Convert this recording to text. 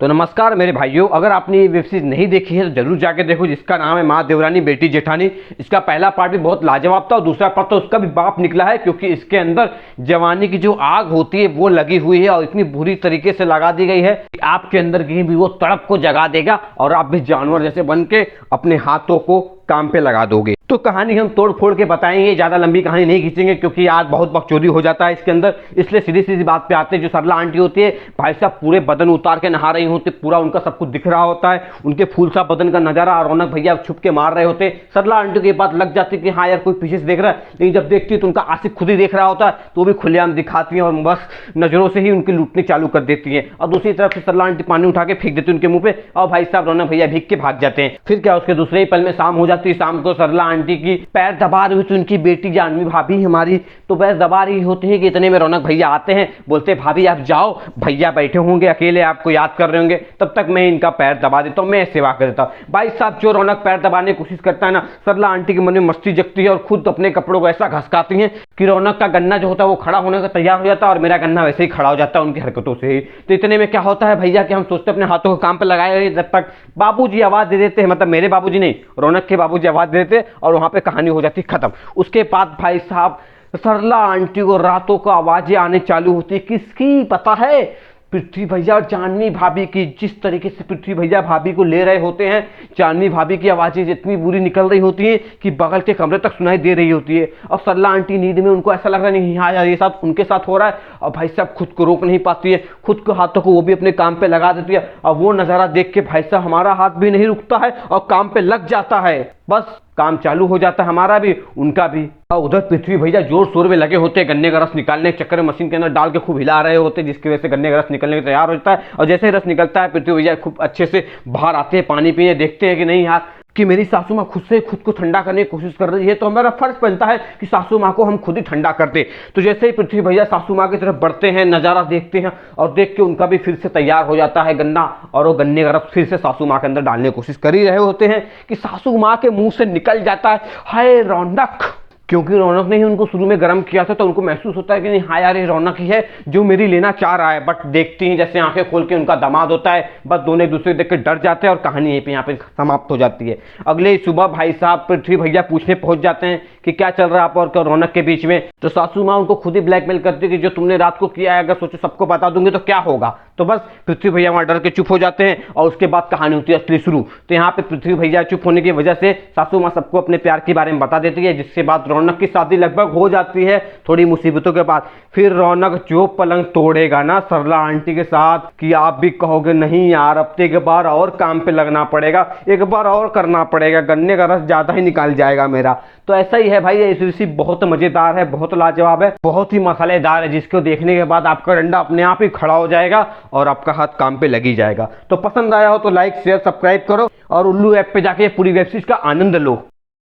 तो नमस्कार मेरे भाइयों, अगर आपने ये वेब सीरीज नहीं देखी है तो जरूर जाके देखो, जिसका नाम है माँ देवरानी बेटी जेठानी। इसका पहला पार्ट भी बहुत लाजवाब था और दूसरा पार्ट तो उसका भी बाप निकला है, क्योंकि इसके अंदर जवानी की जो आग होती है वो लगी हुई है और इतनी बुरी तरीके से लगा दी गई है कि आपके अंदर कहीं भी वो तड़प को जगा देगा और आप भी जानवर जैसे बन के अपने हाथों को काम पे लगा दोगे। तो कहानी हम तोड़ फोड़ के बताएंगे, ज्यादा लंबी कहानी नहीं खींचेंगे क्योंकि आज बहुत बकचोदी हो जाता है इसके अंदर। इसलिए सीधी सीधी बात पे आते हैं। जो सरला आंटी होती है, भाई साहब पूरे बदन उतार के नहा रही होती, पूरा उनका सब कुछ दिख रहा होता है, उनके फूल सा बदन का नजारा। रौनक भैया छुप के मार रहे होते। सरला आंटी की बात लग जाती कि हाँ यार कोई पीछे से देख रहा है, लेकिन जब देखती है तो उनका आशिक खुद ही देख रहा होता है, तो भी खुलेआम दिखाती है और बस नजरों से ही उनकी लूटनी चालू कर देती है। और दूसरी तरफ से सरला आंटी पानी उठा के फेंक देती है उनके मुंह पे और भाई साहब रौनक भैया भीग के भाग जाते हैं। फिर क्या, उसके दूसरे ही पल में शाम हो जाती है। शाम को सरला आंटी की पैर दबा रही थी उनकी बेटी जानवी भाभी हमारी, तो पैर दबा रही होती है कि इतने में रौनक भैया आते हैं। बोलते भाभी आप जाओ, भैया बैठे होंगे अकेले, आपको याद कर रहे होंगे, तब तक मैं इनका पैर दबा देता हूँ, मैं सेवा कर देता हूँ। भाई साहब जो रौनक पैर दबाने की कोशिश करता है ना, सरला आंटी के मन में मस्ती जगती है और खुद अपने कपड़ों को ऐसा घसकाती है कि रौनक का गन्ना जो होता है वो खड़ा होने का तैयार हो जाता है और मेरा गन्ना वैसे ही खड़ा हो जाता है उनकी हरकतों से ही। तो इतने में क्या होता है भैया कि हम सोचते अपने हाथों को काम पे लगाए हुए, जब तक बाबूजी आवाज दे देते हैं, मतलब मेरे बाबूजी नहीं, रौनक के बाबूजी आवाज दे देते और वहां पे कहानी हो जाती खत्म। उसके बाद भाई साहब सरला आंटी को रातों को आवाजें आने चालू होती, किसकी पता है? पृथ्वी भैया और जानवी भाभी की। जिस तरीके से पृथ्वी भैया भाभी को ले रहे होते हैं, जानवी भाभी की आवाजें इतनी बुरी निकल रही होती हैं कि बगल के कमरे तक सुनाई दे रही होती है। और सरला आंटी नींद में उनको ऐसा लग रहा नहीं हाँ यार ये सब उनके साथ हो रहा है, और भाई साहब खुद को रोक नहीं पाती है, खुद के हाथों को वो भी अपने काम पे लगा देती है। और वो नजारा देख के भाई साहब हमारा हाथ भी नहीं रुकता है और काम पे लग जाता है, बस काम चालू हो जाता है हमारा भी उनका भी। और उधर पृथ्वी भैया जोर शोर में लगे होते हैं, गन्ने का रस निकालने के चक्कर में मशीन के अंदर डाल के खूब हिला रहे होते हैं, जिसकी वजह से गन्ने का रस निकलने के तैयार होता है। और जैसे ही रस निकलता है पृथ्वी भैया खूब अच्छे से बाहर आते हैं, पानी पीने, देखते हैं कि नहीं यार कि मेरी सासू माँ खुद से खुद को ठंडा करने की कोशिश कर रही है, तो हमारा फर्ज बनता है कि सासू माँ को हम खुद ही ठंडा कर दे। तो जैसे ही पृथ्वी भैया सासू माँ की तरफ बढ़ते हैं, नज़ारा देखते हैं और देख के उनका भी फिर से तैयार हो जाता है गन्ना, और वो गन्ने का रस फिर से सासू माँ के अंदर डालने की कोशिश कर ही रहे होते हैं कि सासू माँ के मुंह से निकल जाता है हाय रौनक। क्योंकि रौनक ने ही उनको शुरू में गर्म किया था, तो उनको महसूस होता है कि नहीं हाँ यार ये रौनक ही है जो मेरी लेना चाह रहा है। बट देखती हैं जैसे आंखें खोल के उनका दामाद होता है, बस दोनों एक दूसरे देख के डर जाते हैं और कहानी यहीं पे यहाँ पे समाप्त हो जाती है। अगले सुबह भाई साहब पृथ्वी भैया पूछने पहुंच जाते हैं कि क्या चल रहा है आप और रौनक के बीच में। तो सासू माँ उनको खुद ही ब्लैकमेल करती है कि जो तुमने रात को किया है अगर सोचो सबको बता दूंगी तो क्या होगा। तो बस पृथ्वी भैया वहां डर के चुप हो जाते हैं और उसके बाद कहानी होती है असली शुरू। तो यहाँ पे पृथ्वी भैया चुप होने की वजह से सासू माँ सबको अपने प्यार के बारे में बता देती है, जिसके बाद रौनक की शादी लगभग हो जाती है थोड़ी मुसीबतों के बाद। फिर रौनक जो पलंग तोड़ेगा ना सरला आंटी के साथ कि आप भी कहोगे नहीं यार अब तो एक बार और काम पे लगना पड़ेगा, एक बार और करना पड़ेगा, गन्ने का रस ज्यादा ही निकाल जाएगा मेरा। तो ऐसा ही है भाई, ये रेसिपी बहुत मजेदार है, बहुत लाजवाब है, बहुत ही मसालेदार है, जिसको देखने के बाद आपका डंडा अपने आप ही खड़ा हो जाएगा और आपका हाथ काम पे लगी जाएगा। तो पसंद आया हो तो लाइक शेयर सब्सक्राइब करो और उल्लू ऐप पे जाके पूरी वेब सीरीज का आनंद लो।